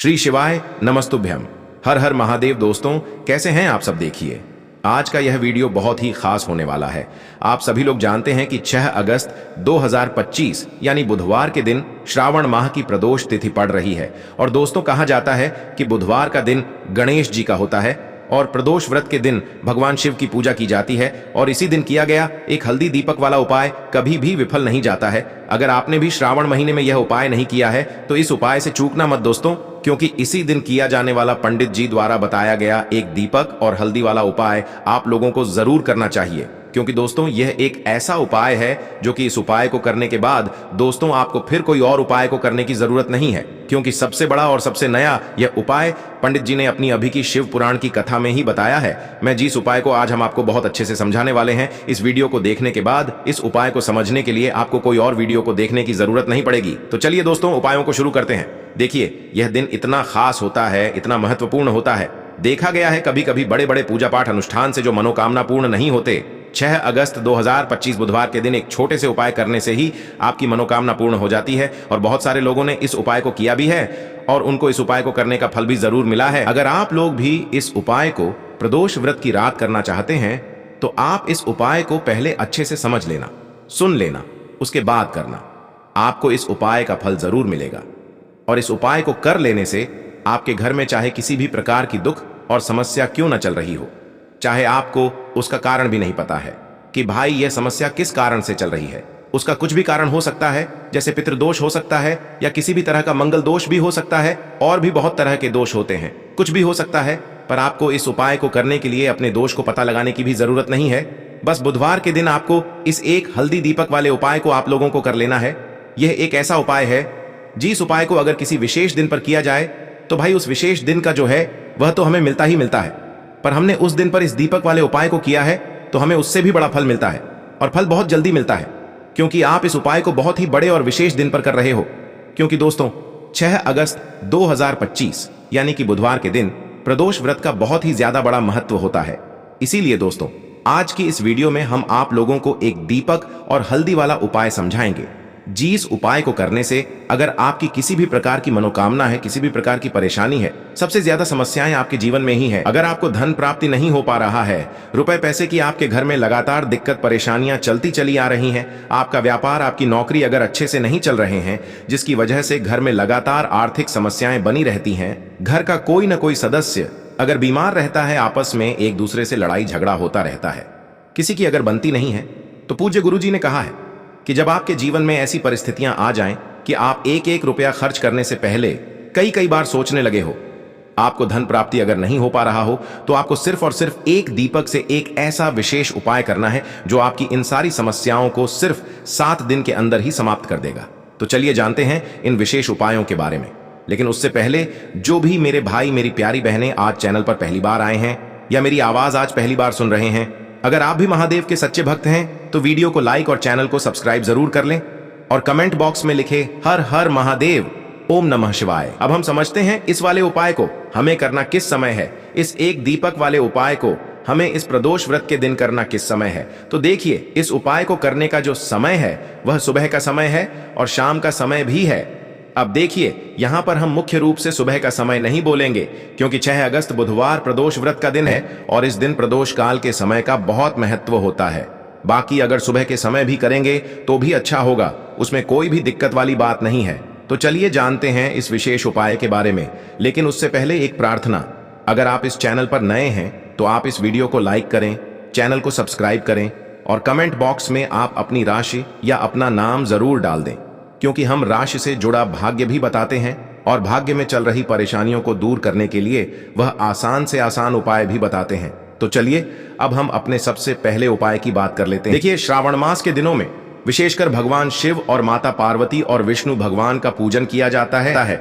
श्री शिवाय नमस्तुभ्यम। हर हर महादेव। दोस्तों, कैसे हैं आप सब? देखिए, आज का यह वीडियो बहुत ही खास होने वाला है। आप सभी लोग जानते हैं कि 6 अगस्त 2025 यानी बुधवार के दिन श्रावण माह की प्रदोष तिथि पड़ रही है। और दोस्तों, कहा जाता है कि बुधवार का दिन गणेश जी का होता है और प्रदोष व्रत के दिन भगवान शिव की पूजा की जाती है। और इसी दिन किया गया एक हल्दी दीपक वाला उपाय कभी भी विफल नहीं जाता है। अगर आपने भी श्रावण महीने में यह उपाय नहीं किया है तो इस उपाय से चूकना मत दोस्तों, क्योंकि इसी दिन किया जाने वाला पंडित जी द्वारा बताया गया एक दीपक और हल्दी वाला उपाय आप लोगों को जरूर करना चाहिए। क्योंकि दोस्तों, यह एक ऐसा उपाय है जो कि इस उपाय को करने के बाद दोस्तों आपको फिर कोई और उपाय को करने की जरूरत नहीं है, क्योंकि सबसे बड़ा और सबसे नया यह उपाय पंडित जी ने अपनी अभी की शिव पुराण की कथा में ही बताया है। मैं जिस उपाय को आज हम आपको बहुत अच्छे से समझाने वाले हैं, इस वीडियो को देखने के बाद इस उपाय को समझने के लिए आपको कोई और वीडियो को देखने की जरूरत नहीं पड़ेगी। तो चलिए दोस्तों, उपायों को शुरू करते हैं। देखिए, यह दिन इतना खास होता है, इतना महत्वपूर्ण होता है। देखा गया है कभी कभी बड़े बड़े पूजा पाठ अनुष्ठान से जो मनोकामना पूर्ण नहीं होते, 6 अगस्त 2025 बुधवार के दिन एक छोटे से उपाय करने से ही आपकी मनोकामना पूर्ण हो जाती है। और बहुत सारे लोगों ने इस उपाय को किया भी है और उनको इस उपाय को करने का फल भी जरूर मिला है। अगर आप लोग भी इस उपाय को प्रदोष व्रत की रात करना चाहते हैं तो आप इस उपाय को पहले अच्छे से समझ लेना, सुन लेना, उसके बाद करना। आपको इस उपाय का फल जरूर मिलेगा। और इस उपाय को कर लेने से आपके घर में चाहे किसी भी प्रकार की दुख और समस्या क्यों न चल रही हो, चाहे आपको उसका कारण भी नहीं पता है कि भाई यह समस्या किस कारण से चल रही है, उसका कुछ भी कारण हो सकता है, जैसे पितृदोष हो सकता है या किसी भी तरह का मंगल दोष भी हो सकता है, और भी बहुत तरह के दोष होते हैं, कुछ भी हो सकता है। पर आपको इस उपाय को करने के लिए अपने दोष को पता लगाने की भी जरूरत नहीं है। बस बुधवार के दिन आपको इस एक हल्दी दीपक वाले उपाय को आप लोगों को कर लेना है। यह एक ऐसा उपाय है जिस उपाय को अगर किसी विशेष दिन पर किया जाए तो भाई उस विशेष दिन का जो है वह तो हमें मिलता ही मिलता है, पर हमने उस दिन पर इस दीपक वाले उपाय को किया है तो हमें उससे भी बड़ा फल मिलता है, और फल बहुत जल्दी मिलता है, क्योंकि आप इस उपाय को बहुत ही बड़े और विशेष दिन पर कर रहे हो। क्योंकि दोस्तों, 6 अगस्त 2025 यानी कि बुधवार के दिन प्रदोष व्रत का बहुत ही ज्यादा बड़ा महत्व होता है। इसीलिए दोस्तों, आज की इस वीडियो में हम आप लोगों को एक दीपक और हल्दी वाला उपाय समझाएंगे, जिस उपाय को करने से अगर आपकी किसी भी प्रकार की मनोकामना है, किसी भी प्रकार की परेशानी है, सबसे ज्यादा समस्याएं आपके जीवन में ही है, अगर आपको धन प्राप्ति नहीं हो पा रहा है, रुपए पैसे की आपके घर में लगातार दिक्कत परेशानियां चलती चली आ रही हैं, आपका व्यापार, आपकी नौकरी अगर अच्छे से नहीं चल रहे हैं, जिसकी वजह से घर में लगातार आर्थिक समस्याएं बनी रहती हैं, घर का कोई न कोई सदस्य अगर बीमार रहता है, आपस में एक दूसरे से लड़ाई झगड़ा होता रहता है, किसी की अगर बनती नहीं है, तो पूज्य गुरु जी ने कहा है कि जब आपके जीवन में ऐसी परिस्थितियां आ जाएं कि आप एक एक रुपया खर्च करने से पहले कई बार सोचने लगे हो, आपको धन प्राप्ति अगर नहीं हो पा रहा हो, तो आपको सिर्फ और सिर्फ एक दीपक से एक ऐसा विशेष उपाय करना है जो आपकी इन सारी समस्याओं को सिर्फ 7 दिन के अंदर ही समाप्त कर देगा। तो चलिए जानते हैं इन विशेष उपायों के बारे में। लेकिन उससे पहले जो भी मेरे भाई, मेरी प्यारी बहनें आज चैनल पर पहली बार आए हैं या मेरी आवाज आज पहली बार सुन रहे हैं, अगर आप भी महादेव के सच्चे भक्त हैं तो वीडियो को लाइक और चैनल को सब्सक्राइब जरूर कर लें और कमेंट बॉक्स में लिखे हर हर महादेव, ओम नमः शिवाय। अब हम समझते हैं इस वाले उपाय को हमें करना किस समय है। इस एक दीपक वाले उपाय को हमें इस प्रदोष व्रत के दिन करना किस समय है। तो देखिए, इस उपाय को करने का जो समय है वह सुबह का समय है और शाम का समय भी है। अब देखिए, यहां पर हम मुख्य रूप से सुबह का समय नहीं बोलेंगे, क्योंकि 6 अगस्त बुधवार प्रदोष व्रत का दिन है और इस दिन प्रदोष काल के समय का बहुत महत्व होता है। बाकी अगर सुबह के समय भी करेंगे तो भी अच्छा होगा, उसमें कोई भी दिक्कत वाली बात नहीं है। तो चलिए जानते हैं इस विशेष उपाय के बारे में। लेकिन उससे पहले एक प्रार्थना, अगर आप इस चैनल पर नए हैं तो आप इस वीडियो को लाइक करें, चैनल को सब्सक्राइब करें और कमेंट बॉक्स में आप अपनी राशि या अपना नाम जरूर डाल दें, क्योंकि हम राशि से जुड़ा भाग्य भी बताते हैं और भाग्य में चल रही परेशानियों को दूर करने के लिए वह आसान से आसान उपाय भी बताते हैं। तो चलिए अब हम अपने सबसे पहले उपाय की बात कर लेते हैं। देखिए, श्रावण मास के दिनों में विशेषकर भगवान शिव और माता पार्वती और विष्णु भगवान का पूजन किया जाता है।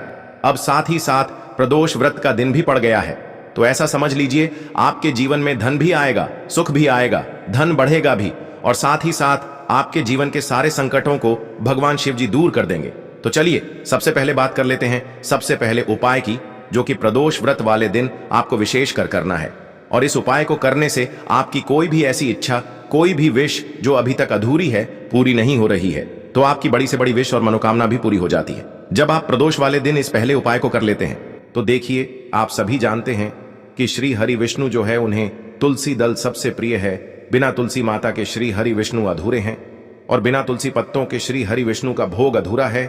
अब साथ ही साथ प्रदोष व्रत का दिन भी पड़ गया है, तो ऐसा समझ लीजिए आपके जीवन में धन भी आएगा, सुख भी आएगा, धन बढ़ेगा भी, और साथ ही साथ आपके जीवन के सारे संकटों को भगवान शिव जी दूर कर देंगे। तो चलिए सबसे पहले बात कर लेते हैं सबसे पहले उपाय की, जो कि प्रदोष व्रत वाले दिन आपको विशेष कर करना है। और इस उपाय को करने से आपकी कोई भी ऐसी इच्छा, कोई भी विश जो अभी तक अधूरी है, पूरी नहीं हो रही है, तो आपकी बड़ी से बड़ी विश और मनोकामना भी पूरी हो जाती है। जब आप प्रदोष वाले दिन इस पहले उपाय को कर लेते हैं तो देखिए, आप सभी जानते हैं कि श्री हरि विष्णु जो है उन्हें तुलसी दल सबसे प्रिय है। बिना तुलसी माता के श्री हरि विष्णु अधूरे हैं और बिना तुलसी पत्तों के श्री हरि विष्णु का भोग अधूरा है।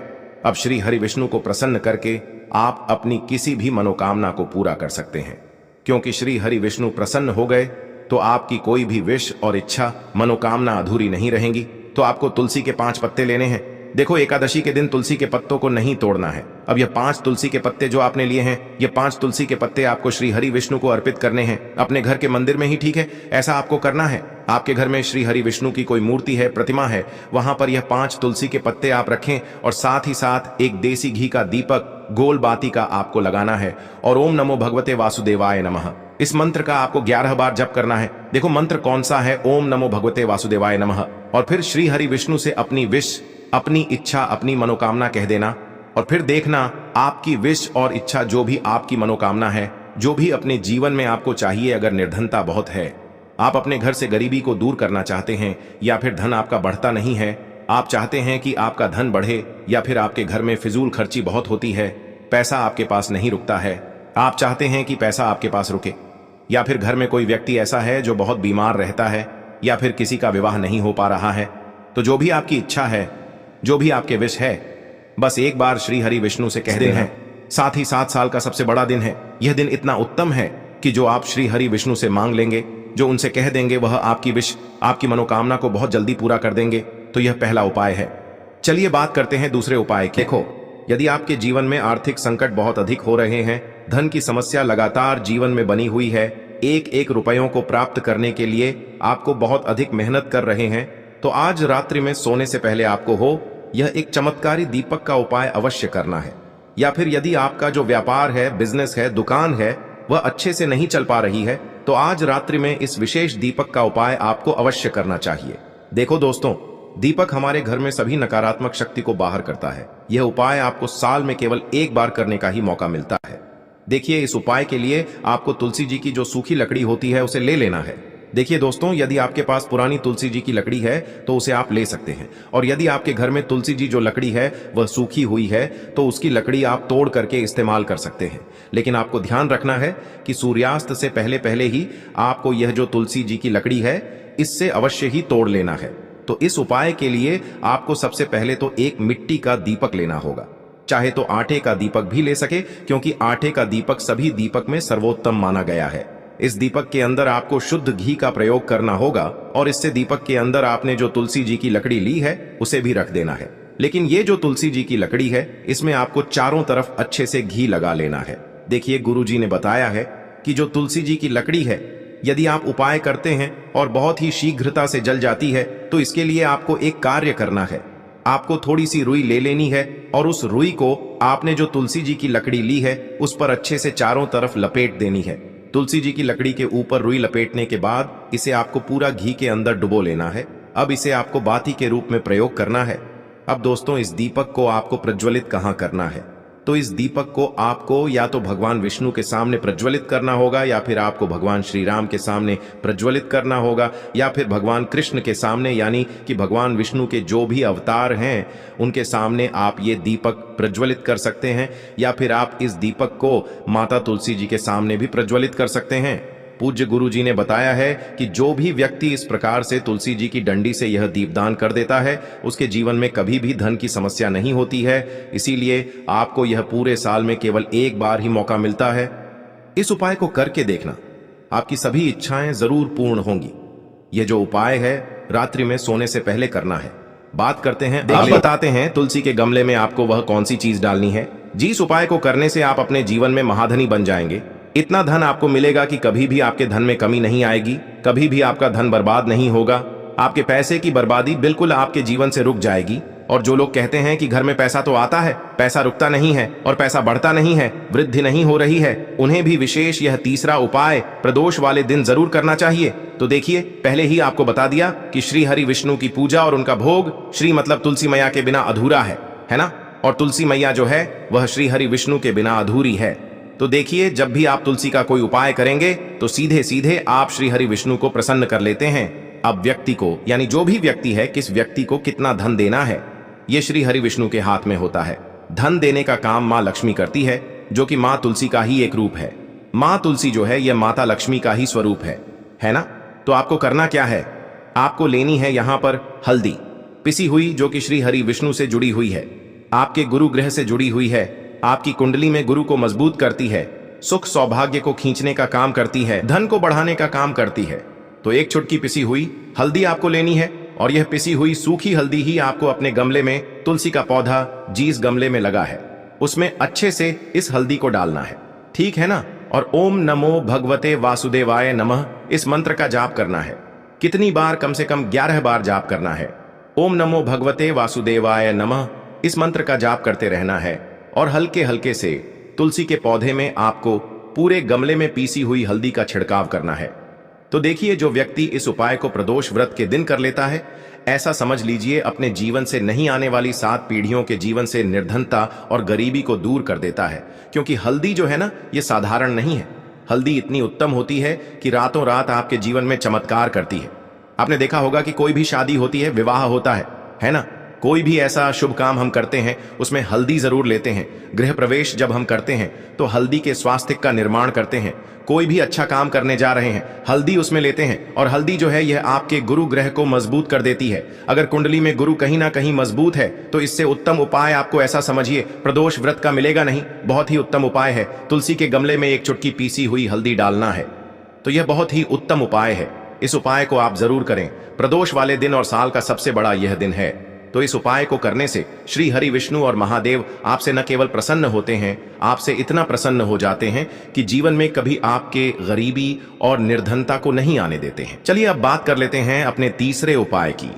अब श्री हरि विष्णु को प्रसन्न करके आप अपनी किसी भी मनोकामना को पूरा कर सकते हैं, क्योंकि श्री हरि विष्णु प्रसन्न हो गए तो आपकी कोई भी विश और इच्छा मनोकामना अधूरी नहीं रहेंगी। तो आपको तुलसी के 5 पत्ते लेने हैं। देखो, एकादशी के दिन तुलसी के पत्तों को नहीं तोड़ना है। अब यह 5 तुलसी के पत्ते जो आपने लिए हैं, ये 5 तुलसी के पत्ते आपको श्री हरि विष्णु को अर्पित करने हैं, अपने घर के मंदिर में ही, ठीक है? ऐसा आपको करना है। आपके घर में श्री हरि विष्णु की कोई मूर्ति है, प्रतिमा है, वहां पर यह 5 तुलसी के पत्ते आप रखें और साथ ही साथ एक देसी घी का दीपक गोल बाती का आपको लगाना है और ओम नमो भगवते वासुदेवाय नमः, इस मंत्र का आपको 11 बार जप करना है। देखो, मंत्र कौन सा है? ओम नमो भगवते वासुदेवाय नमः। और फिर श्री हरि विष्णु से अपनी विश, अपनी इच्छा, अपनी मनोकामना कह देना और फिर देखना आपकी विश और इच्छा, जो भी आपकी मनोकामना है, जो भी अपने जीवन में आपको चाहिए, अगर निर्धनता बहुत है, आप अपने घर से गरीबी को दूर करना चाहते हैं, या फिर धन आपका बढ़ता नहीं है, आप चाहते हैं कि आपका धन बढ़े, या फिर आपके घर में फिजूल खर्ची बहुत होती है, पैसा आपके पास नहीं रुकता है, आप चाहते हैं कि पैसा आपके पास रुके, या फिर घर में कोई व्यक्ति ऐसा है जो बहुत बीमार रहता है, या फिर किसी का विवाह नहीं हो पा रहा है, तो जो भी आपकी इच्छा है, जो भी आपके विश है, बस एक बार श्री हरि विष्णु से कह देना है। साथ ही 7 साल का सबसे बड़ा दिन है। यह दिन इतना उत्तम है कि जो आप श्री हरि विष्णु से मांग लेंगे, जो उनसे कह देंगे, वह आपकी विश, आपकी मनोकामना को बहुत जल्दी पूरा कर देंगे। तो यह पहला उपाय है। चलिए बात करते हैं दूसरे उपाय की। देखो, यदि आपके जीवन में आर्थिक संकट बहुत अधिक हो रहे हैं, धन की समस्या लगातार जीवन में बनी हुई है, एक एक रुपयों को प्राप्त करने के लिए आपको बहुत अधिक मेहनत कर रहे हैं, तो आज रात्रि में सोने से पहले आपको हो यह एक चमत्कारी दीपक का उपाय अवश्य करना है। या फिर यदि आपका जो व्यापार है, बिजनेस है, दुकान है, वह अच्छे से नहीं चल पा रही है, तो आज रात्रि में इस विशेष दीपक का उपाय आपको अवश्य करना चाहिए। देखो दोस्तों, दीपक हमारे घर में सभी नकारात्मक शक्ति को बाहर करता है। यह उपाय आपको साल में केवल एक बार करने का ही मौका मिलता है। देखिए, इस उपाय के लिए आपको तुलसी जी की जो सूखी लकड़ी होती है उसे ले लेना है। देखिए दोस्तों, यदि आपके पास पुरानी तुलसी जी की लकड़ी है तो उसे आप ले सकते हैं, और यदि आपके घर में तुलसी जी जो लकड़ी है वह सूखी हुई है तो उसकी लकड़ी आप तोड़ करके इस्तेमाल कर सकते हैं। लेकिन आपको ध्यान रखना है कि सूर्यास्त से पहले पहले ही आपको यह जो तुलसी जी की लकड़ी है इससे अवश्य ही तोड़ लेना है। तो इस उपाय के लिए आपको सबसे पहले तो एक मिट्टी का दीपक लेना होगा, चाहे तो आटे का दीपक भी ले सके, क्योंकि आटे का दीपक सभी दीपक में सर्वोत्तम माना गया है। इस दीपक के अंदर आपको शुद्ध घी का प्रयोग करना होगा और इससे दीपक के अंदर आपने जो तुलसी जी की लकड़ी ली है उसे भी रख देना है। लेकिन ये जो तुलसी जी की लकड़ी है, इसमें आपको चारों तरफ अच्छे से घी लगा लेना है। देखिए, गुरु जी ने बताया है कि जो तुलसी जी की लकड़ी है, यदि आप उपाय करते हैं और बहुत ही शीघ्रता से जल जाती है, तो इसके लिए आपको एक कार्य करना है। आपको थोड़ी सी रुई ले लेनी है और उस रुई को आपने जो तुलसी जी की लकड़ी ली है उस पर अच्छे से चारों तरफ लपेट देनी है। तुलसी जी की लकड़ी के ऊपर रुई लपेटने के बाद इसे आपको पूरा घी के अंदर डुबो लेना है। अब इसे आपको बाती के रूप में प्रयोग करना है। अब दोस्तों, इस दीपक को आपको प्रज्वलित कहाँ करना है? तो इस दीपक को आपको या तो भगवान विष्णु के सामने प्रज्वलित करना होगा, या फिर आपको भगवान श्री राम के सामने प्रज्वलित करना होगा, या फिर भगवान कृष्ण के सामने, यानी कि भगवान विष्णु के जो भी अवतार हैं उनके सामने आप ये दीपक प्रज्वलित कर सकते हैं, या फिर आप इस दीपक को माता तुलसी जी के सामने भी प्रज्वलित कर सकते हैं। पूज्य गुरु जी ने बताया है कि जो भी व्यक्ति इस प्रकार से तुलसी जी की डंडी से यह दीपदान कर देता है, उसके जीवन में कभी भी धन की समस्या नहीं होती है। इसीलिए आपको यह पूरे साल में केवल एक बार ही मौका मिलता है। इस उपाय को करके देखना, आपकी सभी इच्छाएं जरूर पूर्ण होंगी। यह जो उपाय है रात्रि में सोने से पहले करना है। बात करते हैं, अब बताते हैं तुलसी के गमले में आपको वह कौन सी चीज डालनी है। जिस उपाय को करने से आप अपने जीवन में महाधनी बन जाएंगे। इतना धन आपको मिलेगा कि कभी भी आपके धन में कमी नहीं आएगी, कभी भी आपका धन बर्बाद नहीं होगा। आपके पैसे की बर्बादी बिल्कुल आपके जीवन से रुक जाएगी। और जो लोग कहते हैं कि घर में पैसा तो आता है, पैसा रुकता नहीं है और पैसा बढ़ता नहीं है, वृद्धि नहीं हो रही है, उन्हें भी विशेष यह तीसरा उपाय प्रदोष वाले दिन जरूर करना चाहिए। तो देखिए, पहले ही आपको बता दिया कि श्री हरि विष्णु की पूजा और उनका भोग, श्री मतलब तुलसी मैया के बिना अधूरा है ना? और तुलसी मैया जो है वह श्री हरि विष्णु के बिना अधूरी है। तो देखिए, जब भी आप तुलसी का कोई उपाय करेंगे तो सीधे सीधे आप श्री हरि विष्णु को प्रसन्न कर लेते हैं। अब व्यक्ति को, यानी जो भी व्यक्ति है, किस व्यक्ति को कितना धन देना है, यह श्री हरि विष्णु के हाथ में होता है। धन देने का काम मां लक्ष्मी करती है, जो कि माँ तुलसी का ही एक रूप है। माँ तुलसी जो है यह माता लक्ष्मी का ही स्वरूप है ना? तो आपको करना क्या है, आपको लेनी है यहाँ पर हल्दी पिसी हुई, जो कि श्री हरि विष्णु से जुड़ी हुई है, आपके गुरु ग्रह से जुड़ी हुई है, आपकी कुंडली में गुरु को मजबूत करती है, सुख सौभाग्य को खींचने का काम करती है, धन को बढ़ाने का काम करती है। तो एक चुटकी पिसी हुई हल्दी आपको लेनी है और यह पिसी हुई सूखी हल्दी ही आपको अपने गमले में, तुलसी का पौधा जिस गमले में लगा है उसमें अच्छे से इस हल्दी को डालना है, ठीक है ना? और ओम नमो भगवते वासुदेवाय नमः इस मंत्र का जाप करना है। कितनी बार? कम से कम 11 बार जाप करना है। ओम नमो भगवते वासुदेवाय नमः इस मंत्र का जाप करते रहना है और हल्के हल्के से तुलसी के पौधे में आपको पूरे गमले में पीसी हुई हल्दी का छिड़काव करना है। तो देखिए, जो व्यक्ति इस उपाय को प्रदोष व्रत के दिन कर लेता है, ऐसा समझ लीजिए अपने जीवन से नहीं आने वाली 7 पीढ़ियों के जीवन से निर्धनता और गरीबी को दूर कर देता है। क्योंकि हल्दी जो है ना, ये साधारण नहीं है। हल्दी इतनी उत्तम होती है कि रातों रात आपके जीवन में चमत्कार करती है। आपने देखा होगा कि कोई भी शादी होती है, विवाह होता है ना? कोई भी ऐसा शुभ काम हम करते हैं उसमें हल्दी जरूर लेते हैं। गृह प्रवेश जब हम करते हैं तो हल्दी के स्वास्थ्य का निर्माण करते हैं। कोई भी अच्छा काम करने जा रहे हैं, हल्दी उसमें लेते हैं। और हल्दी जो है यह आपके गुरु ग्रह को मजबूत कर देती है। अगर कुंडली में गुरु कहीं ना कहीं मजबूत है तो इससे उत्तम उपाय आपको ऐसा समझिए प्रदोष व्रत का मिलेगा नहीं। बहुत ही उत्तम उपाय है, तुलसी के गमले में एक चुटकी पीसी हुई हल्दी डालना है। तो यह बहुत ही उत्तम उपाय है, इस उपाय को आप जरूर करें। प्रदोष वाले दिन और साल का सबसे बड़ा यह दिन है। तो इस उपाय को करने से श्री हरि विष्णु और महादेव आपसे न केवल प्रसन्न होते हैं, आपसे इतना प्रसन्न हो जाते हैं कि जीवन में कभी आपके गरीबी और निर्धनता को नहीं आने देते हैं। चलिए अब बात कर लेते हैं अपने तीसरे उपाय की,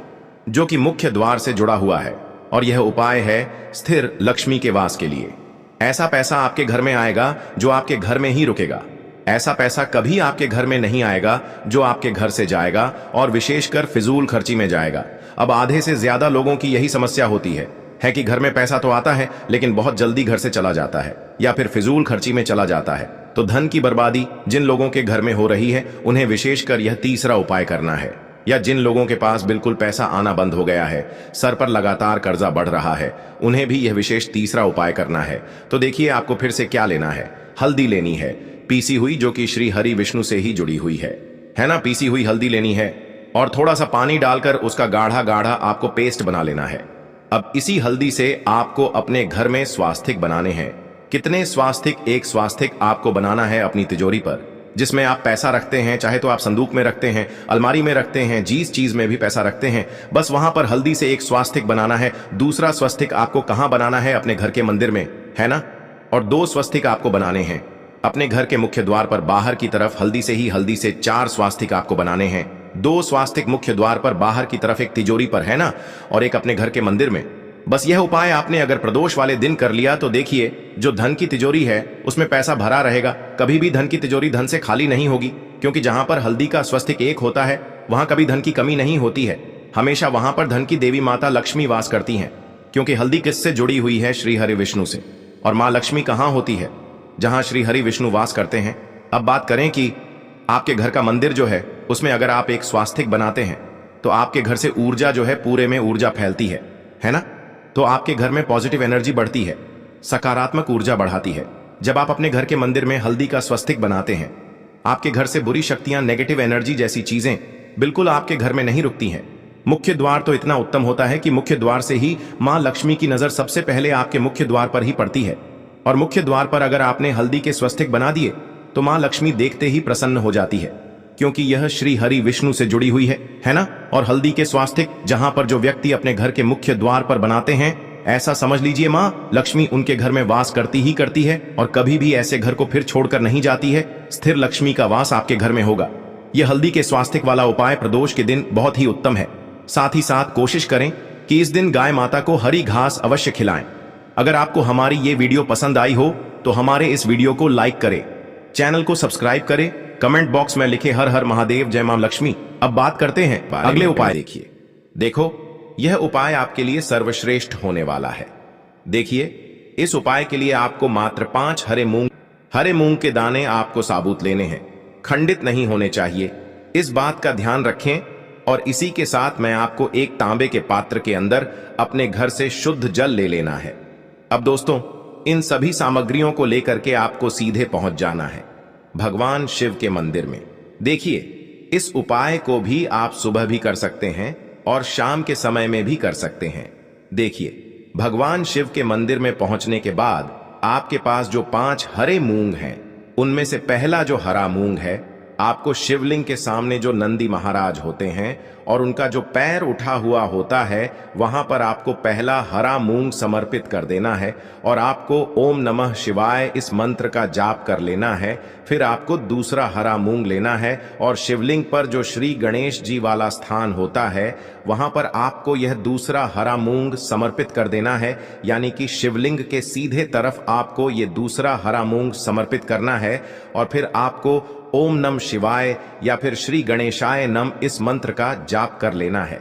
जो कि मुख्य द्वार से जुड़ा हुआ है। और यह उपाय है स्थिर लक्ष्मी के वास के लिए। ऐसा पैसा आपके घर में आएगा जो आपके घर में ही रुकेगा। ऐसा पैसा कभी आपके घर में नहीं आएगा जो आपके घर से जाएगा और विशेषकर फिजूल खर्ची में जाएगा। अब आधे से ज्यादा लोगों की यही समस्या होती है कि घर में पैसा तो आता है लेकिन बहुत जल्दी घर से चला जाता है या फिर फिजूल खर्ची में चला जाता है। तो धन की बर्बादी जिन लोगों के घर में हो रही है उन्हें विशेषकर यह तीसरा उपाय करना है। या जिन लोगों के पास बिल्कुल पैसा आना बंद हो गया है, सर पर लगातार कर्जा बढ़ रहा है, उन्हें भी यह विशेष तीसरा उपाय करना है। तो देखिए आपको फिर से क्या लेना है, हल्दी लेनी है पीसी हुई, जो कि श्री हरि विष्णु से ही जुड़ी हुई है ना? पीसी हुई हल्दी लेनी है और थोड़ा सा पानी डालकर उसका गाढ़ा गाढ़ा आपको पेस्ट बना लेना है। अब इसी हल्दी से आपको अपने घर में स्वास्तिक बनाने हैं। कितने स्वास्तिक? एक स्वास्तिक आपको बनाना है अपनी तिजोरी पर, जिसमें आप पैसा रखते हैं, चाहे तो आप संदूक में रखते हैं, अलमारी में रखते हैं, जिस चीज में भी पैसा रखते हैं, बस वहां पर हल्दी से एक स्वास्तिक बनाना है। दूसरा स्वास्तिक आपको कहां बनाना है? अपने घर के मंदिर में, है ना? और 2 स्वास्तिक आपको बनाने हैं अपने घर के मुख्य द्वार पर बाहर की तरफ। हल्दी से 4 स्वास्तिक आपको बनाने हैं। 2 स्वास्तिक मुख्य द्वार पर बाहर की तरफ, एक तिजोरी पर, है ना? और एक अपने घर के मंदिर में। बस यह उपाय आपने अगर प्रदोष वाले दिन कर लिया तो देखिए जो धन की तिजोरी है उसमें पैसा भरा रहेगा। कभी भी धन की तिजोरी धन से खाली नहीं होगी, क्योंकि जहां पर हल्दी का स्वस्तिक एक होता है वहां कभी धन की कमी नहीं होती है। हमेशा वहां पर धन की देवी माता लक्ष्मी वास करती हैं, क्योंकि हल्दी किससे जुड़ी हुई है? श्री हरि विष्णु से। और माँ लक्ष्मी कहाँ होती है? जहां श्री हरि विष्णु वास करते हैं। अब बात करें कि आपके घर का मंदिर जो है उसमें अगर आप एक स्वास्तिक बनाते हैं तो आपके घर से ऊर्जा जो है पूरे में ऊर्जा फैलती है ना? तो आपके घर में पॉजिटिव एनर्जी बढ़ती है, सकारात्मक ऊर्जा बढ़ाती है। जब आप अपने घर के मंदिर में हल्दी का स्वस्तिक बनाते हैं, आपके घर से बुरी शक्तियां, नेगेटिव एनर्जी जैसी चीजें बिल्कुल आपके घर में नहीं रुकती हैं। मुख्य द्वार तो इतना उत्तम होता है कि मुख्य द्वार से ही माँ लक्ष्मी की नजर सबसे पहले आपके मुख्य द्वार पर ही पड़ती है। और मुख्य द्वार पर अगर आपने हल्दी के स्वस्तिक बना दिए तो माँ लक्ष्मी देखते ही प्रसन्न हो जाती है, क्योंकि यह श्री हरि विष्णु से जुड़ी हुई है ना? और हल्दी के स्वास्तिक जहां पर जो व्यक्ति अपने घर के मुख्य द्वार पर बनाते हैं, ऐसा समझ लीजिए माँ लक्ष्मी उनके घर में वास करती ही करती है और कभी भी ऐसे घर को फिर छोड़कर नहीं जाती है। स्थिर लक्ष्मी का वास आपके घर में होगा। यह हल्दी के स्वास्तिक वाला उपाय प्रदोष के दिन बहुत ही उत्तम है। साथ ही साथ कोशिश करें कि इस दिन गाय माता को हरी घास अवश्य खिलाएं। अगर आपको हमारी ये वीडियो पसंद आई हो तो हमारे इस वीडियो को लाइक करें, चैनल को सब्सक्राइब करें, कमेंट बॉक्स में लिखे हर हर महादेव, जय मां लक्ष्मी। अब बात करते हैं अगले उपाय। देखिए, देखो यह उपाय आपके लिए सर्वश्रेष्ठ होने वाला है। देखिए, इस उपाय के लिए आपको मात्र 5 हरे मूंग के दाने आपको साबुत लेने हैं, खंडित नहीं होने चाहिए। इस बात का ध्यान रखें। और इसी के साथ मैं आपको एक तांबे के पात्र के अंदर अपने घर से शुद्ध जल ले लेना है। अब दोस्तों, इन सभी सामग्रियों को लेकर के आपको सीधे पहुंच जाना है भगवान शिव के मंदिर में। देखिए, इस उपाय को भी आप सुबह भी कर सकते हैं और शाम के समय में भी कर सकते हैं। देखिए, भगवान शिव के मंदिर में पहुंचने के बाद आपके पास जो 5 हरे मूंग हैं, उनमें से पहला जो हरा मूंग है, आपको शिवलिंग के सामने जो नंदी महाराज होते हैं और उनका जो पैर उठा हुआ होता है, वहां पर आपको पहला हरा मूंग समर्पित कर देना है और आपको ओम नमः शिवाय इस मंत्र का जाप कर लेना है। फिर आपको दूसरा हरा मूंग लेना है और शिवलिंग पर जो श्री गणेश जी वाला स्थान होता है, वहां पर आपको यह दूसरा हरा मूंग समर्पित कर देना है। यानी कि शिवलिंग के सीधे तरफ आपको ये दूसरा हरा मूंग समर्पित करना है और फिर आपको ओम नम शिवाय या फिर श्री गणेशाय नम इस मंत्र का जाप कर लेना है।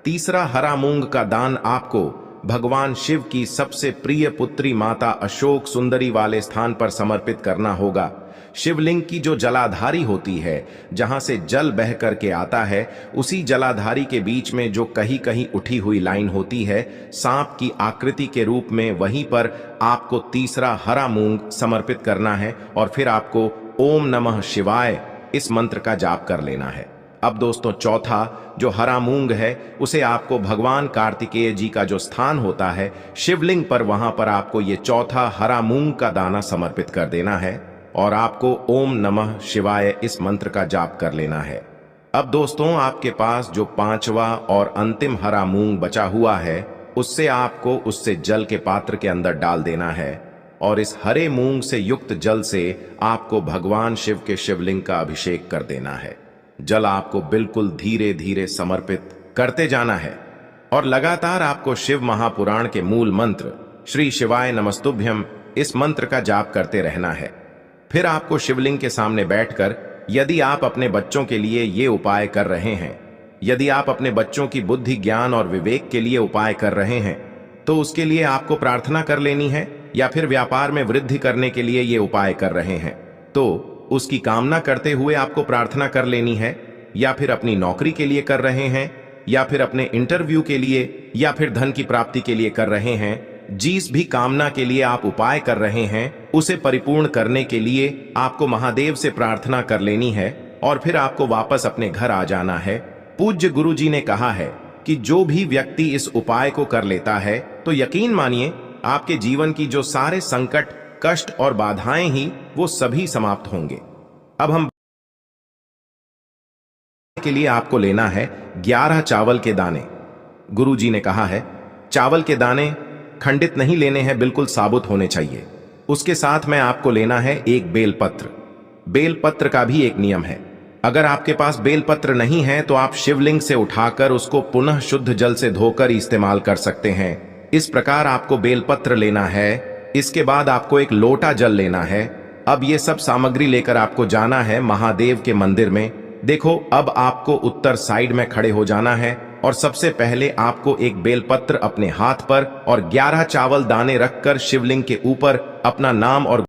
तीसरा हरा मूंग का दान आपको भगवान शिव की सबसे प्रिय पुत्री माता अशोक सुंदरी वाले स्थान पर समर्पित करना होगा। शिवलिंग की जो जलाधारी होती है, जहां से जल बह करके आता है, उसी जलाधारी के बीच में जो कहीं कहीं उठी हुई लाइन होती है सांप की आकृति के रूप में, वहीं पर आपको तीसरा हरा मूंग समर्पित करना है और फिर आपको ओम नमः शिवाय इस मंत्र का जाप कर लेना है। अब दोस्तों, चौथा जो हरा मूंग है, उसे आपको भगवान कार्तिकेय जी का जो स्थान होता है शिवलिंग पर, वहां पर आपको ये चौथा हरा मूंग का दाना समर्पित कर देना है और आपको ओम नमः शिवाय इस मंत्र का जाप कर लेना है। अब दोस्तों, आपके पास जो 5वां और अंतिम हरा मूंग बचा हुआ है, उससे आपको उससे जल के पात्र के अंदर डाल देना है और इस हरे मूंग से युक्त जल से आपको भगवान शिव के शिवलिंग का अभिषेक कर देना है। जल आपको बिल्कुल धीरे धीरे समर्पित करते जाना है और लगातार आपको शिव महापुराण के मूल मंत्र श्री शिवाय नमस्तुभ्यम इस मंत्र का जाप करते रहना है। फिर आपको शिवलिंग के सामने बैठकर, यदि आप अपने बच्चों के लिए ये उपाय कर रहे हैं, यदि आप अपने बच्चों की बुद्धि ज्ञान और विवेक के लिए उपाय कर रहे हैं, तो उसके लिए आपको प्रार्थना कर लेनी है। या फिर व्यापार में वृद्धि करने के लिए ये उपाय कर रहे हैं, तो उसकी कामना करते हुए आपको प्रार्थना कर लेनी है। या फिर अपनी नौकरी के लिए कर रहे हैं, या फिर अपने इंटरव्यू के लिए, या फिर धन की प्राप्ति के लिए कर रहे हैं, जिस भी कामना के लिए आप उपाय कर रहे हैं, उसे परिपूर्ण करने के लिए आपको महादेव से प्रार्थना कर लेनी है और फिर आपको वापस अपने घर आ जाना है। पूज्य गुरु जी ने कहा है कि जो भी व्यक्ति इस उपाय को कर लेता है, तो यकीन मानिए आपके जीवन की जो सारे संकट, कष्ट और बाधाएं ही, वो सभी समाप्त होंगे। अब हम के लिए आपको लेना है 11 चावल के दाने। गुरु जी ने कहा है चावल के दाने खंडित नहीं लेने हैं, बिल्कुल साबुत होने चाहिए। उसके साथ में आपको लेना है एक बेलपत्र। बेलपत्र का भी एक नियम है, अगर आपके पास बेलपत्र नहीं है तो आप शिवलिंग से उठाकर उसको पुनः शुद्ध जल से धोकर इस्तेमाल कर सकते हैं। इस प्रकार आपको बेलपत्र लेना है। इसके बाद आपको एक लोटा जल लेना है। अब ये सब सामग्री लेकर आपको जाना है महादेव के मंदिर में। देखो, अब आपको उत्तर साइड में खड़े हो जाना है और सबसे पहले आपको एक बेलपत्र अपने हाथ पर और 11 चावल दाने रखकर शिवलिंग के ऊपर अपना नाम और